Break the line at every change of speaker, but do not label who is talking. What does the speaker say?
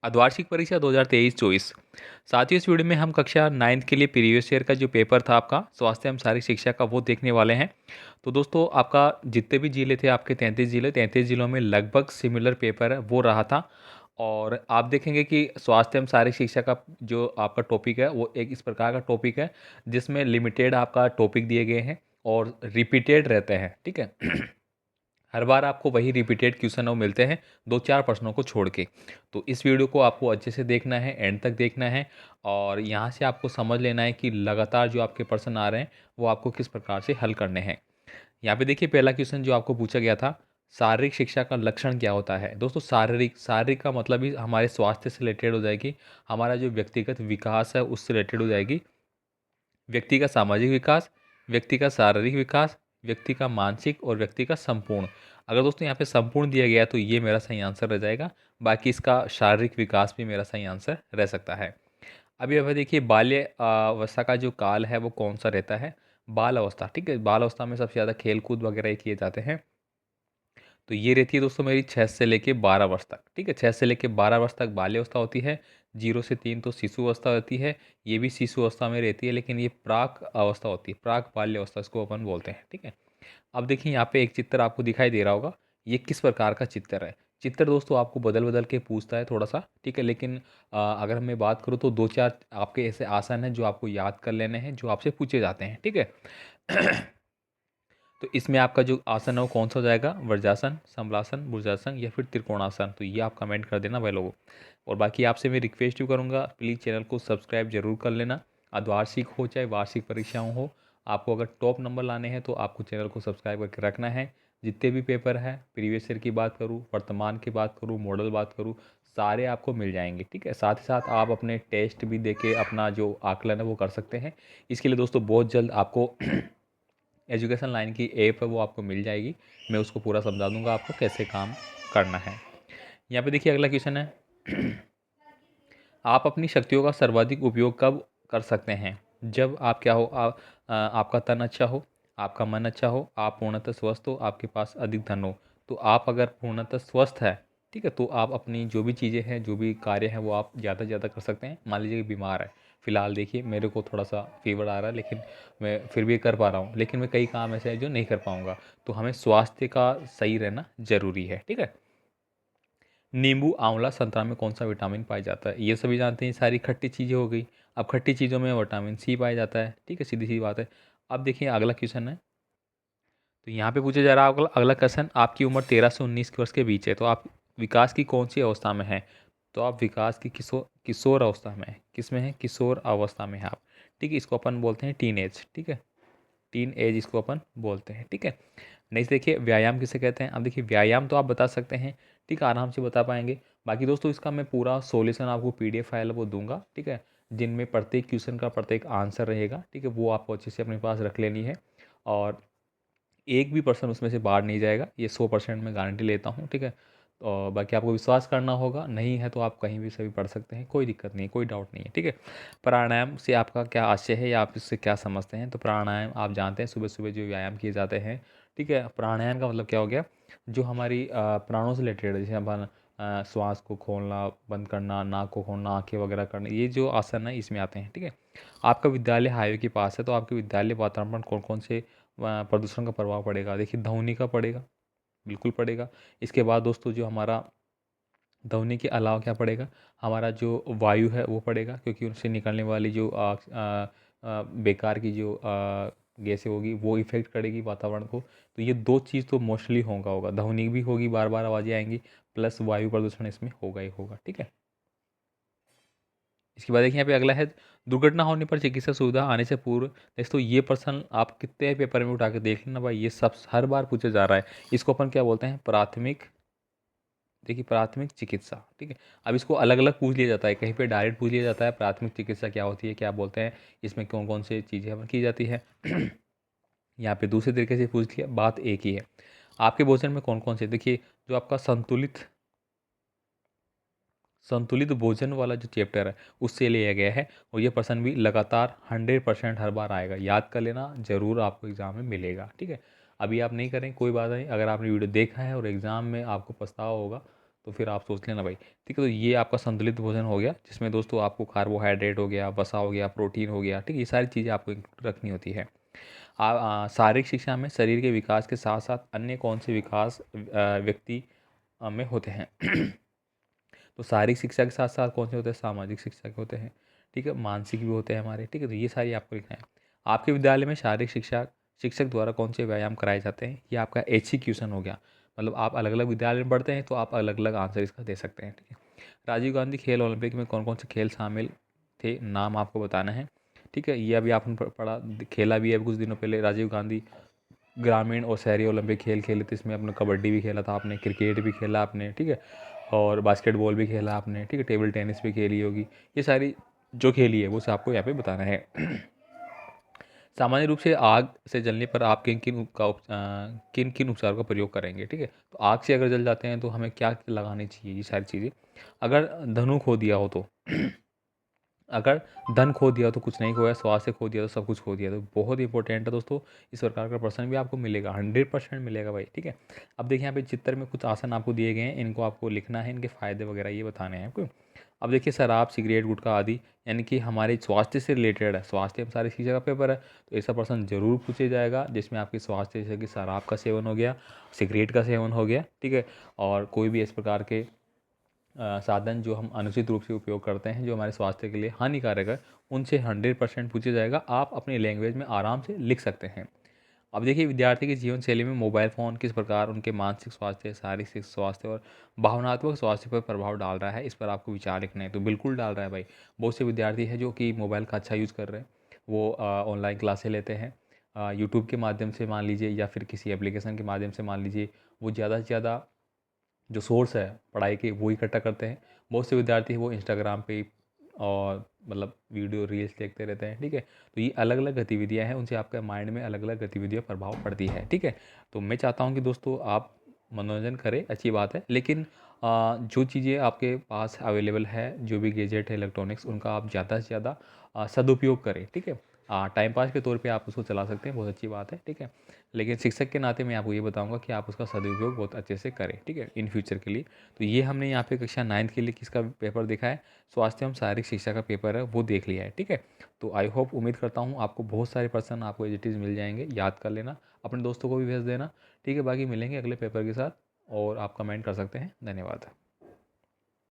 अर्धवार्षिक परीक्षा 2023-24। साथियों, इस वीडियो में हम कक्षा 9th के लिए प्रीवियस ईयर का जो पेपर था आपका स्वास्थ्य एवं शारीरिक शिक्षा का वो देखने वाले हैं। तो दोस्तों, आपका जितने भी जिले थे, आपके 33 जिलों में लगभग सिमिलर पेपर है वो रहा था। और आप देखेंगे कि स्वास्थ्य एवं शारीरिक शिक्षा का जो आपका टॉपिक है वो एक इस प्रकार का टॉपिक है जिसमें लिमिटेड आपका टॉपिक दिए गए हैं और रिपीटेड रहते हैं। ठीक है। हर बार आपको वही रिपीटेड क्वेश्चन वो मिलते हैं, 2-4 प्रश्नों को छोड़ के। तो इस वीडियो को आपको अच्छे से देखना है, एंड तक देखना है और यहाँ से आपको समझ लेना है कि लगातार जो आपके प्रश्न आ रहे हैं वो आपको किस प्रकार से हल करने हैं। यहाँ पे देखिए, पहला क्वेश्चन जो आपको पूछा गया था, शारीरिक शिक्षा का लक्षण क्या होता है। दोस्तों, शारीरिक शारीरिक का मतलब ही हमारे स्वास्थ्य से रिलेटेड हो जाएगी, हमारा जो व्यक्तिगत विकास है उससे रिलेटेड हो जाएगी। व्यक्ति का सामाजिक विकास, व्यक्ति का शारीरिक विकास, व्यक्ति का मानसिक और व्यक्ति का संपूर्ण। अगर दोस्तों यहाँ पे संपूर्ण दिया गया है तो ये मेरा सही आंसर रह जाएगा। बाकी इसका शारीरिक विकास भी मेरा सही आंसर रह सकता है। अभी अब देखिए, बाल्य अवस्था का जो काल है वो कौन सा रहता है। बाल अवस्था, ठीक है। बाल अवस्था में सबसे ज़्यादा खेल कूद वगैरह ही किए जाते हैं। तो ये रहती है दोस्तों मेरी 6 से लेके 12 वर्ष तक। ठीक है, 6 से लेके 12 वर्ष तक बाल्य अवस्था होती है। 0 से 3 तो शिशु अवस्था होती है। ये भी शिशु अवस्था में रहती है, लेकिन ये प्राक अवस्था होती है, प्राक बाल्य अवस्था इसको अपन बोलते हैं। ठीक है। अब देखिए, यहाँ पे एक चित्र आपको दिखाई दे रहा होगा। ये किस प्रकार का चित्र है। चित्र दोस्तों आपको बदल बदल के पूछता है थोड़ा सा। ठीक है, लेकिन अगर मैं बात करूँ तो 2-4 आपके ऐसे आसन हैं जो आपको याद कर लेने हैं, जो आपसे पूछे जाते हैं। ठीक है। तो इसमें आपका जो आसन है वो कौन सा हो जाएगा, वज्रासन, समलासन, भुजासन या फिर त्रिकोणासन। तो ये आप कमेंट कर देना भाई लोगों। और बाकी आपसे मैं रिक्वेस्ट भी करूँगा, प्लीज़ चैनल को सब्सक्राइब जरूर कर लेना। अर्धवार्षिक हो चाहे वार्षिक परीक्षाओं हो, आपको अगर टॉप नंबर लाने हैं तो आपको चैनल को सब्सक्राइब करके रखना है। जितने भी पेपर है, प्रीवियस ईयर की बात करूँ, वर्तमान की बात करूँ, मॉडल बात करूँ, सारे आपको मिल जाएंगे। ठीक है। साथ ही साथ आप अपने टेस्ट भी दे के अपना जो आकलन है वो कर सकते हैं। इसके लिए दोस्तों बहुत जल्द आपको एजुकेशन लाइन की ऐप है वो आपको मिल जाएगी। मैं उसको पूरा समझा दूंगा आपको कैसे काम करना है। यहाँ पे देखिए, अगला क्वेश्चन है, आप अपनी शक्तियों का सर्वाधिक उपयोग कब कर सकते हैं। जब आप क्या हो, आपका तन अच्छा हो, आपका मन अच्छा हो, आप पूर्णतः स्वस्थ हो, आपके पास अधिक धन हो। तो आप अगर पूर्णतः स्वस्थ है, ठीक है, तो आप अपनी जो भी चीज़ें हैं, जो भी कार्य हैं वो आप ज़्यादा से ज़्यादा कर सकते हैं। मान लीजिए कि बीमार है, फिलहाल देखिए मेरे को थोड़ा सा फीवर आ रहा है, लेकिन मैं फिर भी कर पा रहा हूँ, लेकिन मैं कई काम ऐसे हैं जो नहीं कर पाऊँगा। तो हमें स्वास्थ्य का सही रहना ज़रूरी है। ठीक है। नींबू, आंवला, संतरा में कौन सा विटामिन पाया जाता है। ये सभी जानते हैं, सारी खट्टी चीज़ें हो गई। अब खट्टी चीज़ों में विटामिन सी पाया जाता है। ठीक है, सीधी सी बात है। अब देखिए, अगला क्वेश्चन है। तो यहाँ पे पूछा जा रहा है अगला अगला क्वेश्चन, आपकी उम्र 13 से 19 वर्ष के बीच है, तो आप विकास की कौन सी अवस्था में हैं। तो आप विकास की किशोर किशोर अवस्था में हैं। किस में है, किशोर अवस्था में है आप। ठीक है, इसको अपन बोलते हैं टीन एज। ठीक है, टीन एज इसको अपन बोलते हैं। ठीक है। नेक्स्ट देखिए, व्यायाम किसे कहते हैं। अब देखिए, व्यायाम तो आप बता सकते हैं, ठीक है, आराम से बता पाएंगे। बाकी दोस्तों, इसका मैं पूरा सॉल्यूशन आपको पीडीएफ फाइल वो दूंगा। ठीक है, जिनमें प्रत्येक क्वेश्चन का प्रत्येक आंसर रहेगा। ठीक है, वो आपको अच्छे से अपने पास रख लेनी है और एक भी पर्सन उसमें से बाहर नहीं जाएगा, ये 100% मैं गारंटी लेता हूँ। ठीक है। और बाकी आपको विश्वास करना होगा, नहीं है तो आप कहीं भी से भी पढ़ सकते हैं, कोई दिक्कत नहीं है, कोई डाउट नहीं है। ठीक है। प्राणायाम से आपका क्या आशय है या आप इससे क्या समझते हैं। तो प्राणायाम आप जानते हैं, सुबह सुबह जो व्यायाम किए जाते हैं। ठीक है, प्राणायाम का मतलब क्या हो गया, जो हमारी प्राणों से रिलेटेड है, जैसे अपन श्वास को खोलना बंद करना, नाक को खोलना, आंखें वगैरह करना, ये जो आसन है इसमें आते हैं। ठीक है। आपका विद्यालय हाईवे के पास है, तो आपके विद्यालय वातावरण कौन कौन से प्रदूषण का प्रभाव पड़ेगा। देखिए, ध्वनि का पड़ेगा, बिल्कुल पड़ेगा। इसके बाद दोस्तों, जो हमारा ध्वनि के अलावा क्या पड़ेगा, हमारा जो वायु है वो पड़ेगा, क्योंकि उनसे निकलने वाली जो बेकार की जो गैसें होगी वो इफेक्ट करेगी वातावरण को। तो ये दो चीज़ तो मोस्टली होगा, ध्वनि भी होगी, बार बार आवाज़ें आएंगी, प्लस वायु प्रदूषण इसमें होगा ही होगा। ठीक है। इसके बाद देखिए, यहाँ पे अगला है, दुर्घटना होने पर चिकित्सा सुविधा आने से पूर्व। दोस्तों, ये प्रश्न आप कितने पेपर में उठा के देख लेना भाई, ये सब हर बार पूछा जा रहा है। इसको अपन क्या बोलते हैं, प्राथमिक, देखिए प्राथमिक चिकित्सा। ठीक है। अब इसको अलग अलग पूछ लिया जाता है, कहीं पे डायरेक्ट पूछ लिया जाता है प्राथमिक चिकित्सा क्या होती है, क्या बोलते हैं, इसमें कौन कौन सी चीज़ें अपन की जाती है। यहाँ पे दूसरे तरीके से पूछ लिया, बात एक ही है। आपके भोजन में कौन कौन से, देखिए, जो आपका संतुलित संतुलित भोजन वाला जो चैप्टर है उससे लिया गया है। और ये प्रश्न भी लगातार 100% हर बार आएगा, याद कर लेना, ज़रूर आपको एग्ज़ाम में मिलेगा। ठीक है। अभी आप नहीं करें कोई बात नहीं, अगर आपने वीडियो देखा है और एग्ज़ाम में आपको पछतावा होगा तो फिर आप सोच लेना भाई, ठीक है। तो ये आपका संतुलित भोजन हो गया, जिसमें दोस्तों आपको कार्बोहाइड्रेट हो गया, वसा हो गया, प्रोटीन हो गया, ठीक है। ये सारी चीज़ें आपको include रखनी होती है। शारीरिक शिक्षा में शरीर के विकास के साथ साथ अन्य कौन से विकास व्यक्ति में होते हैं? तो शारीरिक शिक्षा के साथ साथ कौन से होते हैं? सामाजिक शिक्षा के होते हैं, ठीक है। मानसिक भी होते हैं हमारे, ठीक है। तो ये सारी आपको लिखना है। आपके विद्यालय में शारीरिक शिक्षा शिक्षक द्वारा कौन से व्यायाम कराए जाते हैं? ये आपका HC क्वेश्चन हो गया। मतलब आप अलग अलग विद्यालय में पढ़ते हैं तो आप अलग अलग आंसर इसका दे सकते हैं, ठीक है। राजीव गांधी खेल ओलंपिक में कौन कौन से खेल शामिल थे? नाम आपको बताना है, ठीक है। ये अभी आपने पढ़ा, खेला भी है कुछ दिनों पहले। राजीव गांधी ग्रामीण और शहरी ओलंपिक खेल खेले थे। इसमें आपने कबड्डी भी खेला था, आपने क्रिकेट भी खेला आपने, ठीक है। और बास्केटबॉल भी खेला आपने, ठीक है। टेबल टेनिस भी खेली होगी। ये सारी जो खेली है वो से आपको यहाँ पे बताना है। सामान्य रूप से आग से जलने पर आप किन किन उपचारों का प्रयोग करेंगे, ठीक है। तो आग से अगर जल जाते हैं तो हमें क्या लगानी चाहिए, ये सारी चीज़ें। अगर धनु खो दिया हो तो अगर धन खो दिया तो कुछ नहीं खोया, स्वास्थ्य खो दिया तो सब कुछ खो दिया। तो बहुत इंपॉर्टेंट है दोस्तों, इस प्रकार का प्रश्न भी आपको मिलेगा, 100% मिलेगा भाई, ठीक है। अब देखिए यहाँ पे चित्र में कुछ आसन आपको दिए गए हैं, इनको आपको लिखना है, इनके फायदे वगैरह ये बताने हैं आपको। अब देखिए शराब, सिगरेट, गुटखा आदि यानी कि हमारे स्वास्थ्य से रिलेटेड है, स्वास्थ्य में सारी चीज़ें का पेपर है, तो ऐसा प्रश्न जरूर पूछे जाएगा जिसमें आपके स्वास्थ्य जैसे कि शराब का सेवन हो गया, सिगरेट का सेवन हो गया, ठीक है। और कोई भी इस प्रकार के साधन जो हम अनुचित रूप से उपयोग करते हैं, जो हमारे स्वास्थ्य के लिए हानिकारक है, उनसे 100% पूछा जाएगा। आप अपनी लैंग्वेज में आराम से लिख सकते हैं। अब देखिए विद्यार्थी की जीवन शैली में मोबाइल फ़ोन किस प्रकार उनके मानसिक स्वास्थ्य, शारीरिक स्वास्थ्य और भावनात्मक स्वास्थ्य पर प्रभाव डाल रहा है, इस पर आपको विचार लिखना है। तो बिल्कुल डाल रहा है भाई। बहुत से विद्यार्थी हैं जो कि मोबाइल का अच्छा यूज़ कर रहे हैं, वो ऑनलाइन क्लासें लेते हैं, यूट्यूब के माध्यम से मान लीजिए, या फिर किसी एप्लीकेशन के माध्यम से मान लीजिए, वो ज़्यादा से ज़्यादा जो सोर्स है पढ़ाई के वो इकट्ठा करते हैं। बहुत से विद्यार्थी वो इंस्टाग्राम पे और मतलब वीडियो रील्स देखते रहते हैं, ठीक है। तो ये अलग अलग गतिविधियां हैं, उनसे आपका माइंड में अलग अलग गतिविधियां प्रभाव पड़ती है, ठीक है। तो मैं चाहता हूँ कि दोस्तों आप मनोरंजन करें, अच्छी बात है, लेकिन जो चीज़ें आपके पास अवेलेबल है, जो भी गैजेट है इलेक्ट्रॉनिक्स, उनका आप ज़्यादा से ज़्यादा सदुपयोग करें, ठीक है। टाइम पास के तौर पे आप उसको चला सकते हैं, बहुत अच्छी बात है, ठीक है। लेकिन शिक्षक के नाते मैं आपको ये बताऊंगा कि आप उसका सदुपयोग बहुत अच्छे से करें, ठीक है, इन फ्यूचर के लिए। तो ये हमने यहाँ पे कक्षा 9th के लिए किसका पेपर देखा है? स्वास्थ्य एवं शारीरिक शिक्षा का पेपर है, वो देख लिया है, ठीक है। तो आई होप, उम्मीद करता हूँ आपको बहुत सारे प्रश्न आपको एज इट इज़ मिल जाएंगे, याद कर लेना, अपने दोस्तों को भी भेज देना, ठीक है। बाकी मिलेंगे अगले पेपर के साथ, और आप कमेंट कर सकते हैं। धन्यवाद।